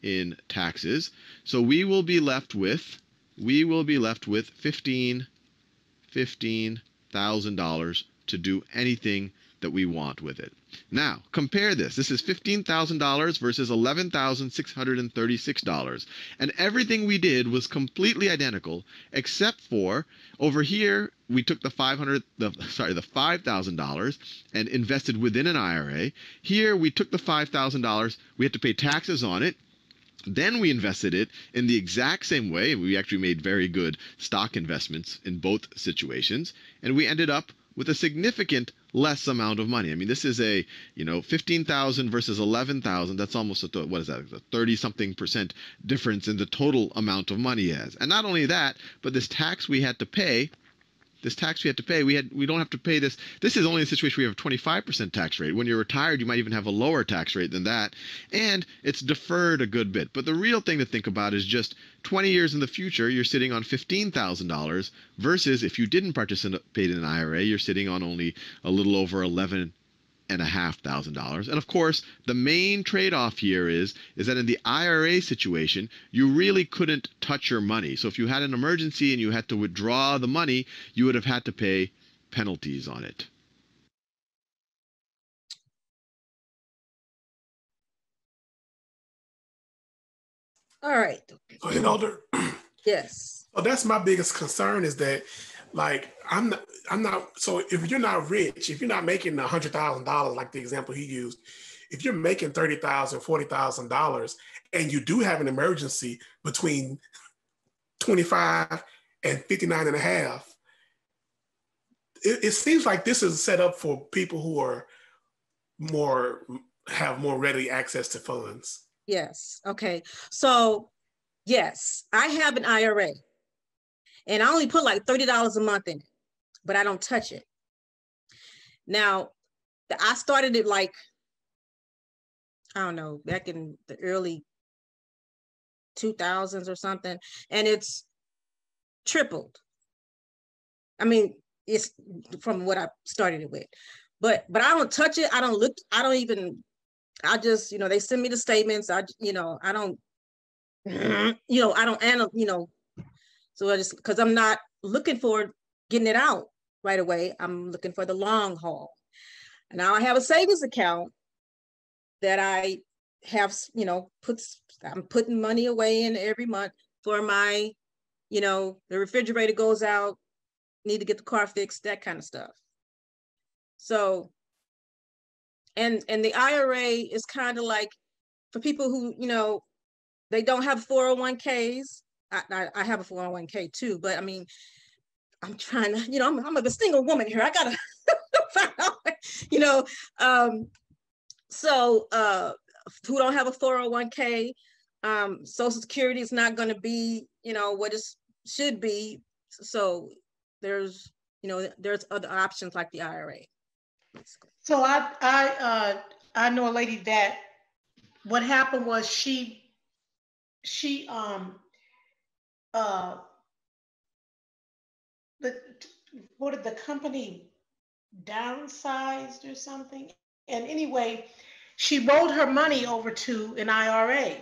G: in taxes. So we will be left with $15,000 to do anything that we want with it. Now, compare this. This is $15,000 versus $11,636. And everything we did was completely identical, except for over here, we took the $5,000 and invested within an IRA. Here, we took the $5,000. We had to pay taxes on it. Then we invested it in the exact same way. We actually made very good stock investments in both situations. And we ended up with a significant less amount of money. I mean, this is a, 15,000 versus 11,000. That's almost a 30-something% difference in the total amount of money he has. And not only that, but this tax we had to pay, we don't have to pay this. This is only a situation where we have a 25% tax rate. When you're retired, you might even have a lower tax rate than that. And it's deferred a good bit. But the real thing to think about is just 20 years in the future, you're sitting on $15,000 versus if you didn't participate in an IRA, you're sitting on only a little over $11,500. And of course, the main trade-off here is that in the IRA situation, you really couldn't touch your money. So if you had an emergency and you had to withdraw the money, you would have had to pay penalties on it.
C: All right.
A: Elder.
C: Yes.
A: So that's my biggest concern is that, like, I'm not, so if you're not rich, if you're not making $100,000, like the example he used, if you're making $30,000, $40,000, and you do have an emergency between 25 and 59 and a half, it seems like this is set up for people who are have more ready access to funds.
C: Yes. Okay. So yes, I have an IRA. And I only put like $30 a month in it, but I don't touch it. Now, I started it like, I don't know, back in the early 2000s or something, and it's tripled. I mean, it's from what I started it with, but I don't touch it. I don't look, I don't even, I just, they send me the statements. I don't, I don't, so I just, because I'm not looking for getting it out right away. I'm looking for the long haul. And now I have a savings account that I have, I'm putting money away in every month for my, the refrigerator goes out, need to get the car fixed, that kind of stuff. So, and the IRA is kind of like for people who, they don't have 401ks. I have a 401k too, but I mean, I'm trying to, I'm a single woman here. I gotta find out, so who don't have a 401k, Social Security is not going to be, what it should be. So there's other options like the IRA.
D: So I know a lady that what happened was she what did the company downsized or something? And anyway, she rolled her money over to an IRA,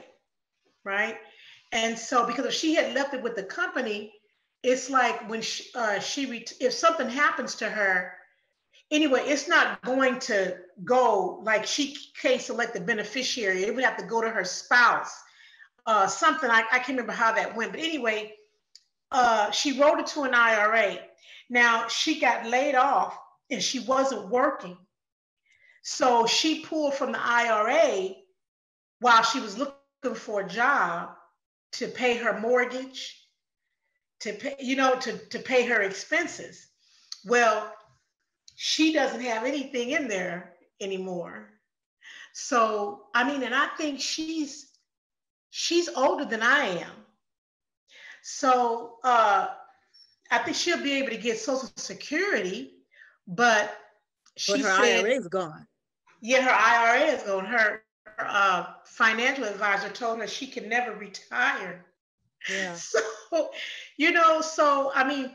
D: right? And so because if she had left it with the company, it's like when if something happens to her, anyway, it's not going to go like she can't select the beneficiary. It would have to go to her spouse. Something I can't remember how that went, but anyway, she rolled it to an IRA. Now she got laid off and she wasn't working. So she pulled from the IRA while she was looking for a job to pay her mortgage, to pay, to pay her expenses. Well, she doesn't have anything in there anymore. So, I mean, and I think she's older than I am. So, I think she'll be able to get Social Security, but
C: her IRA is gone.
D: Yeah, her IRA is gone. Her financial advisor told her she can never retire.
C: Yeah.
D: So, so I mean,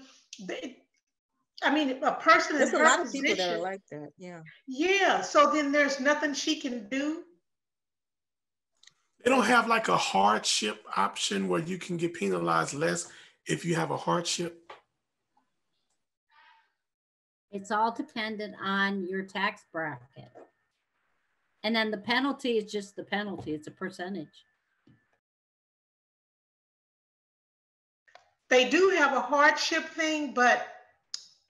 D: a person
C: There's
D: in
C: a
D: her
C: lot of
D: position,
C: people that are like that. Yeah.
D: Yeah. So then there's nothing she can do.
A: They don't have like a hardship option where you can get penalized less if you have a hardship.
E: It's all dependent on your tax bracket. And then the penalty is just the penalty. It's a percentage.
D: They do have a hardship thing, but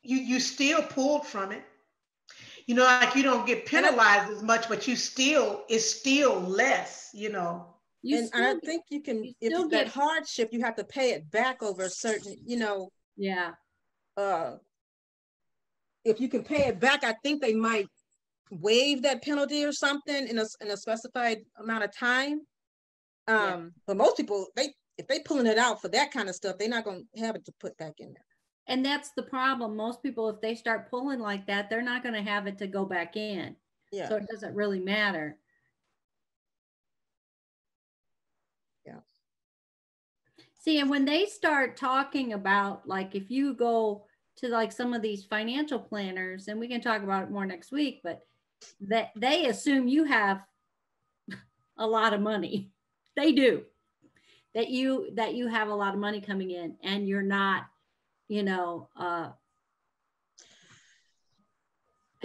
D: you still pulled from it. Like you don't get penalized as much, but it's still less,
C: And I think you can, if you get hardship, you have to pay it back over a certain,
E: Yeah.
C: If you can pay it back, I think they might waive that penalty or something in a specified amount of time. But most people, if they pulling it out for that kind of stuff, they're not going to have it to put back in there.
E: And that's the problem. Most people, if they start pulling like that, they're not going to have it to go back in.
C: Yeah.
E: So it doesn't really matter.
C: Yeah.
E: See, and when they start talking about, like, if you go to like some of these financial planners, and we can talk about it more next week, but that they assume you have a lot of money. They do. That you have a lot of money coming in, and you're not,
C: well,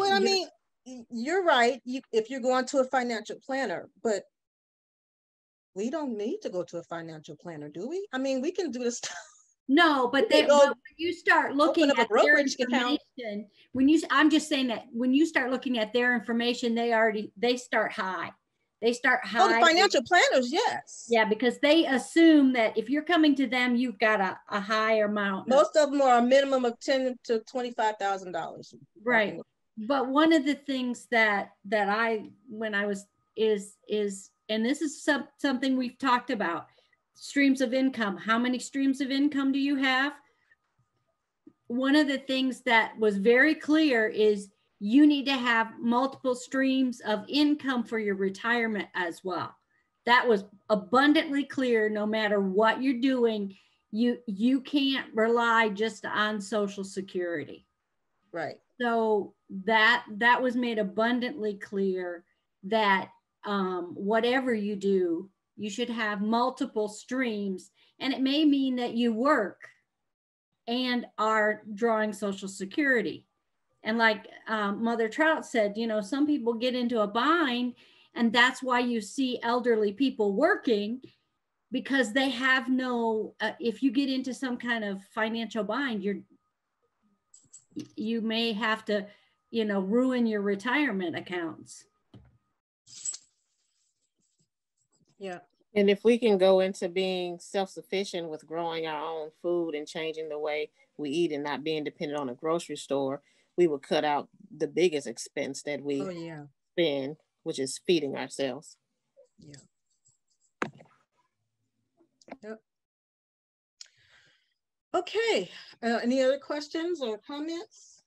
C: I mean, you're right. If you're going to a financial planner, but we don't need to go to a financial planner, do we? I mean, we can do this.
E: No, but when you start looking at their information, I'm just saying that when you start looking at their information, they start high. They start high.
C: Oh, the financial planners, yes.
E: Yeah, because they assume that if you're coming to them, you've got a higher amount.
C: Most of them are a minimum of $10,000 to $25,000.
E: Right. But one of the things that and this is something we've talked about, streams of income. How many streams of income do you have? One of the things that was very clear is you need to have multiple streams of income for your retirement as well. That was abundantly clear. No matter what you're doing, you can't rely just on Social Security.
C: Right.
E: So that was made abundantly clear that whatever you do, you should have multiple streams, and it may mean that you work and are drawing Social Security. And like Mother Trout said, some people get into a bind, and that's why you see elderly people working, because they have no, if you get into some kind of financial bind, you may have to, ruin your retirement accounts.
C: Yeah.
F: And if we can go into being self-sufficient with growing our own food and changing the way we eat and not being dependent on a grocery store, we would cut out the biggest expense that we spend, which is feeding ourselves.
C: Yeah. Yep. Okay. Any other questions or comments?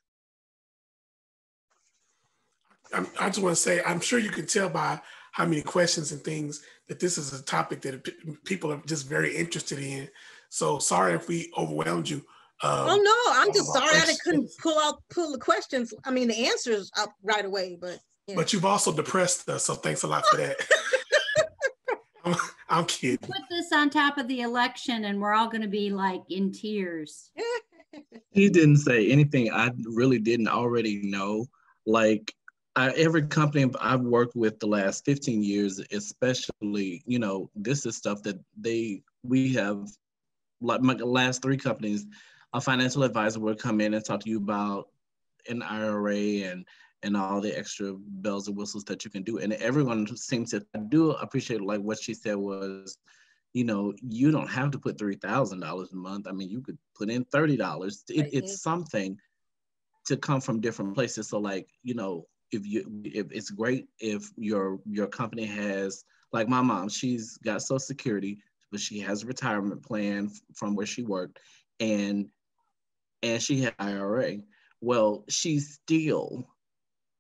A: I just want to say, I'm sure you can tell by how many questions and things that this is a topic that people are just very interested in. So sorry if we overwhelmed you.
C: Oh no, I'm just sorry I couldn't pull the questions. I mean, the answers up right away, but. Yeah.
A: But you've also depressed us, so thanks a lot for that. I'm kidding.
E: Put this on top of the election and we're all going to be like in tears.
H: He didn't say anything I really didn't already know. Like, every company I've worked with the last 15 years, especially, you know, this is stuff that we have, like my last 3 companies, a financial advisor will come in and talk to you about an IRA and all the extra bells and whistles that you can do. And everyone seems to do appreciate, like what she said was, you know, you don't have to put $3,000 a month. I mean, you could put in $30. It's something to come from different places. So like, you know, if it's great if your company has, like my mom, she's got Social Security, but she has a retirement plan from where she worked, and she had IRA. Well, she still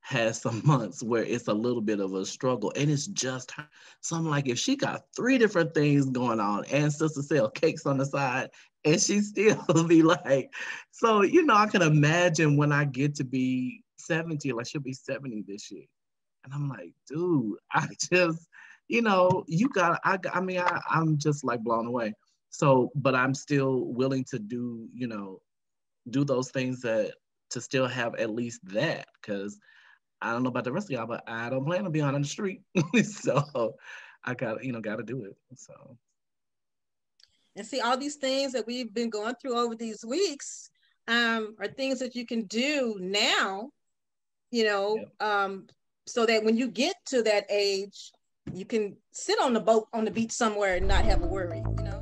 H: has some months where it's a little bit of a struggle, and it's just her. So I'm like, if she got 3 different things going on and sister sell cakes on the side, and she still be like, so, you know, I can imagine when I get to be 70, like she'll be 70 this year. And I'm like, dude, I just, you know, I'm just like blown away. So, but I'm still willing to do, you know, do those things to still have at least that, because I don't know about the rest of y'all, but I don't plan to be on the street. So I gotta do it. So.
C: And see, all these things that we've been going through over these weeks are things that you can do now, you know, so that when you get to that age, you can sit on the boat on the beach somewhere and not have a worry, you know.